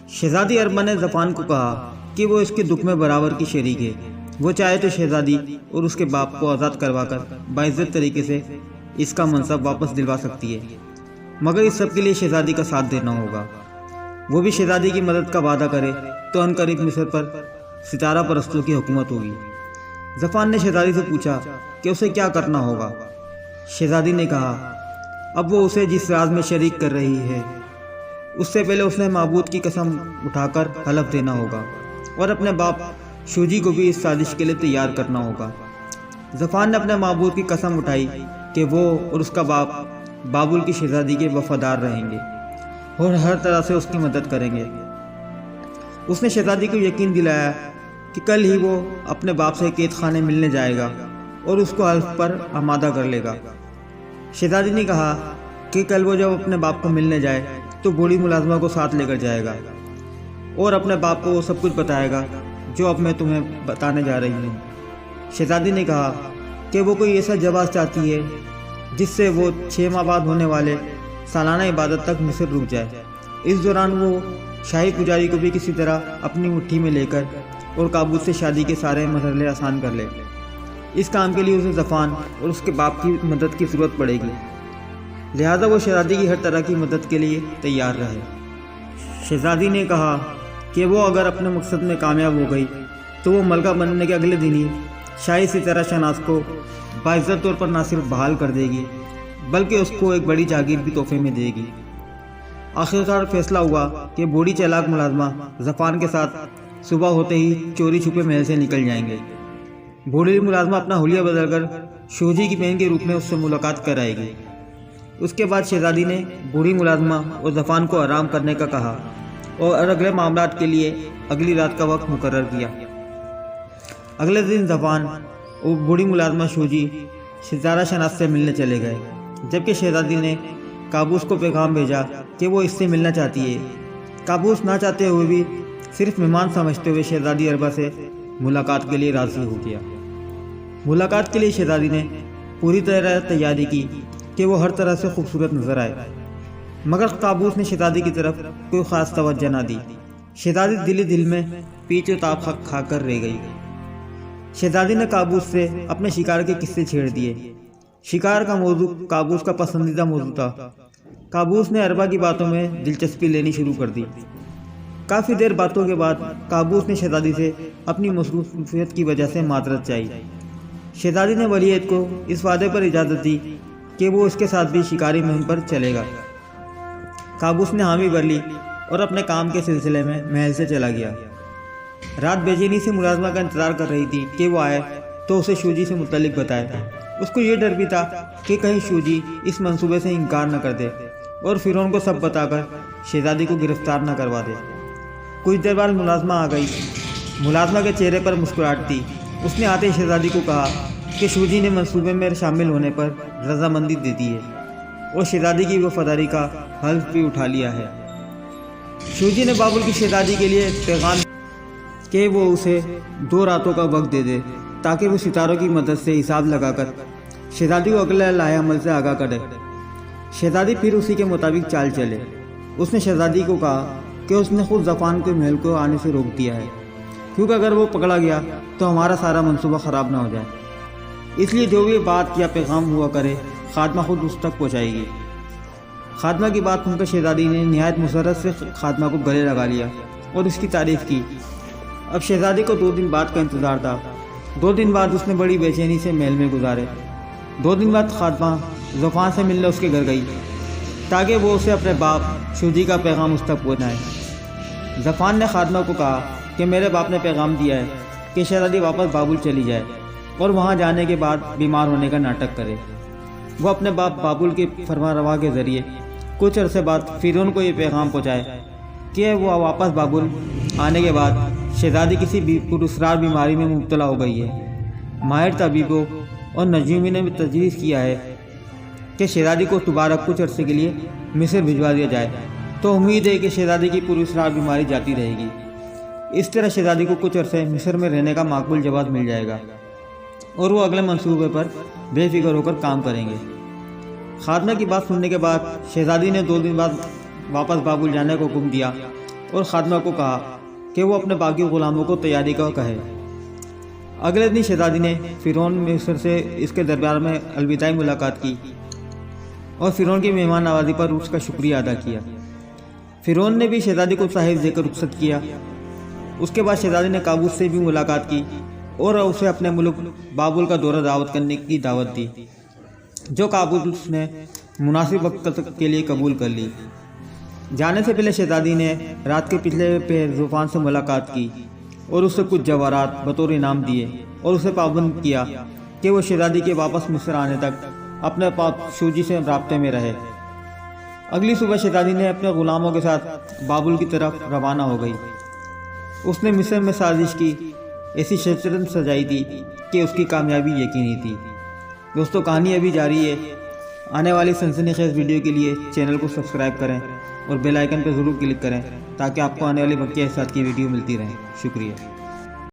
شہزادی اربا نے ظفان کو کہا کہ وہ اس کے دکھ میں برابر کی شریک ہے۔ وہ چاہے تو شہزادی اور اس کے باپ کو آزاد کروا کر باعزت طریقے سے اس کا منصب واپس دلوا سکتی ہے، مگر اس سب کے لیے شہزادی کا ساتھ دینا ہوگا۔ وہ بھی شہزادی کی مدد کا وعدہ کرے تو عنقریب مصر پر ستارہ پرستوں کی حکومت ہوگی۔ ظفان نے شہزادی سے پوچھا کہ اسے کیا کرنا ہوگا۔ شہزادی نے کہا اب وہ اسے جس راز میں شریک کر رہی ہے اس سے پہلے اس نے معبود کی قسم اٹھا کر حلف دینا ہوگا اور اپنے باپ شوجی کو بھی اس سازش کے لیے تیار کرنا ہوگا۔ ظفان نے اپنے معبود کی قسم اٹھائی کہ وہ اور اس کا باپ بابل کی شہزادی کے وفادار رہیں گے اور ہر طرح سے اس کی مدد کریں گے۔ اس نے شہزادی کو یقین دلایا کہ کل ہی وہ اپنے باپ سے قید خانے ملنے جائے گا اور اس کو حلف پر آمادہ کر لے گا۔ شہزادی نے کہا کہ کل وہ جب اپنے باپ کو ملنے جائے تو بوڑھی ملازمہ کو ساتھ لے کر جائے گا اور اپنے باپ کو وہ سب کچھ بتائے گا جو اب میں تمہیں بتانے جا رہی ہوں۔ شہزادی نے کہا کہ وہ کوئی ایسا جواز چاہتی ہے جس سے وہ 6 ماہ بعد ہونے والے سالانہ عبادت تک مصر رک جائے۔ اس دوران وہ شاہی پجاری کو بھی کسی طرح اپنی مٹھی میں لے کر اور قابوس سے شادی کے سارے مرحلے آسان کر لے۔ اس کام کے لیے اسے ظفان اور اس کے باپ کی مدد کی ضرورت پڑے گی، لہذا وہ شہزادی کی ہر طرح کی مدد کے لیے تیار رہے۔ شہزادی نے کہا کہ وہ اگر اپنے مقصد میں کامیاب ہو گئی تو وہ ملکہ بننے کے اگلے دن ہی شاہی ستارہ شناس کو باعزت طور پر نہ صرف بحال کر دے گی بلکہ اس کو ایک بڑی جاگیر بھی تحفے میں دے گی۔ آخرکار فیصلہ ہوا کہ بوڑھی چالاک ملازمہ ظفان کے ساتھ صبح ہوتے ہی چوری چھپے محل سے نکل جائیں گے۔ بوڑھی ملازمہ اپنا حلیہ بدل کر شوجی کی بہن کے روپ میں اس سے ملاقات کرائے گی۔ اس کے بعد شہزادی نے بوڑھی ملازمہ اور ظفان کو آرام کرنے کا کہا اور اگلے معاملات کے لیے اگلی رات کا وقت مقرر کیا۔ اگلے دن ظفان اور بوڑھی ملازمہ شوجی ستارہ شناس سے ملنے چلے گئے، جبکہ شہزادی نے قابوس کو پیغام بھیجا کہ وہ اس سے ملنا چاہتی ہے۔ قابوس نہ چاہتے ہوئے بھی صرف مہمان سمجھتے ہوئے شہزادی اربا سے ملاقات کے لیے راضی ہو گیا۔ ملاقات کے لیے شہزادی نے پوری طرح تیاری کی کہ وہ ہر طرح سے خوبصورت نظر آئے، مگر قابوس نے شہزادی کی طرف کوئی خاص توجہ نہ دی۔ شہزادی دل میں پیچ و تاب کھا کر رہ گئی۔ شہزادی نے قابوس سے اپنے شکار کے قصے چھیڑ دیے۔ شکار کا موضوع قابوس کا پسندیدہ موضوع تھا۔ قابوس نے اربا کی باتوں میں دلچسپی لینی شروع کر دی۔ کافی دیر باتوں کے بعد قابوس نے شہزادی سے اپنی مصروفیت کی وجہ سے معذرت چاہی۔ شہزادی نے ولی عہد کو اس وعدے پر اجازت دی کہ وہ اس کے ساتھ بھی شکاری مہم پر چلے گا۔ قابوس نے حامی بھر لی اور اپنے کام کے سلسلے میں محل سے چلا گیا۔ رات بے چینی سے ملازمہ کا انتظار کر رہی تھی کہ وہ آئے تو اسے شوجی سے متعلق بتائے۔ اس کو یہ ڈر بھی تھا کہ کہیں شوجی اس منصوبے سے انکار نہ کر دے اور فرعون کو سب بتا کر شہزادی کو گرفتار نہ کروا دے۔ کچھ دیر بعد ملازمہ آ گئی۔ ملازمہ کے چہرے پر مسکراہٹ تھی۔ اس نے آتے ہی شہزادی کو کہا کہ شوجی نے منصوبے میں شامل ہونے پر رضامندی دے دی ہے اور شہزادی کی وفاداری کا حلف بھی اٹھا لیا ہے۔ شوجی نے بابل کی شہزادی کے لیے پیغام کہ وہ اسے 2 راتوں کا وقت دے دے تاکہ وہ ستاروں کی مدد سے حساب لگا کر شہزادی کو اگلے لائحہ عمل سے آگاہ کرے۔ شہزادی پھر اسی کے مطابق چال چلے۔ اس نے شہزادی کو کہا کہ اس نے خود ظفان کے محل کو آنے سے روک دیا ہے، کیونکہ اگر وہ پکڑا گیا تو ہمارا سارا منصوبہ خراب نہ ہو جائے۔ اس لیے جو بھی بات یا پیغام ہوا کرے خاتمہ خود اس تک پہنچائے گی۔ خاتمہ کی بات سن کر شہزادی نے نہایت مسرت سے خاتمہ کو گلے لگا لیا اور اس کی تعریف کی۔ اب شہزادی کو 2 دن بعد کا انتظار تھا۔ 2 دن بعد اس نے بڑی بے چینی سے محل میں گزارے۔ 2 دن بعد خاتمہ ظفان سے ملنے اس کے گھر گئی تاکہ وہ اسے اپنے باپ شوجی کا پیغام اس تک پہنچائے۔ ظفان نے خاتمہ کو کہا کہ میرے باپ نے پیغام دیا ہے کہ شہزادی واپس بابل چلی جائے اور وہاں جانے کے بعد بیمار ہونے کا ناٹک کرے۔ وہ اپنے باپ بابل کے فرما روا کے ذریعے کچھ عرصے بعد فرعون کو یہ پیغام پہنچائے کہ وہ واپس بابل آنے کے بعد شہزادی کسی پراسرار بیماری میں مبتلا ہو گئی ہے۔ ماہر طبیبوں اور نجومی نے بھی تجویز کیا ہے کہ شہزادی کو دوبارہ کچھ عرصے کے لیے مصر بھجوا دیا جائے تو امید ہے کہ شہزادی کی پراسرار بیماری جاتی رہے گی۔ اس طرح شہزادی کو کچھ عرصے مصر میں رہنے کا معقول جواز مل جائے گا اور وہ اگلے منصوبے پر بے فکر ہو کر کام کریں گے۔ خاتمہ کی بات سننے کے بعد شہزادی نے 2 دن بعد واپس بابل جانے کو حکم دیا اور خادمہ کو کہا کہ وہ اپنے باقی غلاموں کو تیاری کا کہے۔ اگلے دن شہزادی نے فرعون مصر سے اس کے دربار میں الوداعی ملاقات کی اور فرعون کی مہمان نوازی پر اس کا شکریہ ادا کیا۔ فرعون نے بھی شہزادی کو تحائف دے کر رخصت کیا۔ اس کے بعد شہزادی نے قابوس سے بھی ملاقات کی اور اسے اپنے ملک بابل کا دورہ دعوت کرنے کی دعوت دی، جو قابوس نے مناسب وقت کے لیے قبول کر لی۔ جانے سے پہلے شہزادی نے رات کے پچھلے پہر زوفان سے ملاقات کی اور اس سے کچھ جواہرات بطور انعام دیے اور اسے پابند کیا کہ وہ شہزادی کے واپس مصر آنے تک اپنے پادشوجی سے رابطے میں رہے۔ اگلی صبح شہزادی نے اپنے غلاموں کے ساتھ بابل کی طرف روانہ ہو گئی۔ اس نے مصر میں سازش کی، ایسی شطرنج سجائی تھی کہ اس کی کامیابی یقینی تھی۔ دوستو، کہانی ابھی جاری ہے۔ آنے والی سنسنی خیز ویڈیو کے لیے چینل کو سبسکرائب کریں اور بیل آئیکن پر ضرور کلک کریں تاکہ آپ کو آنے والی بقیہ حصات کی ویڈیو ملتی رہیں۔ شکریہ۔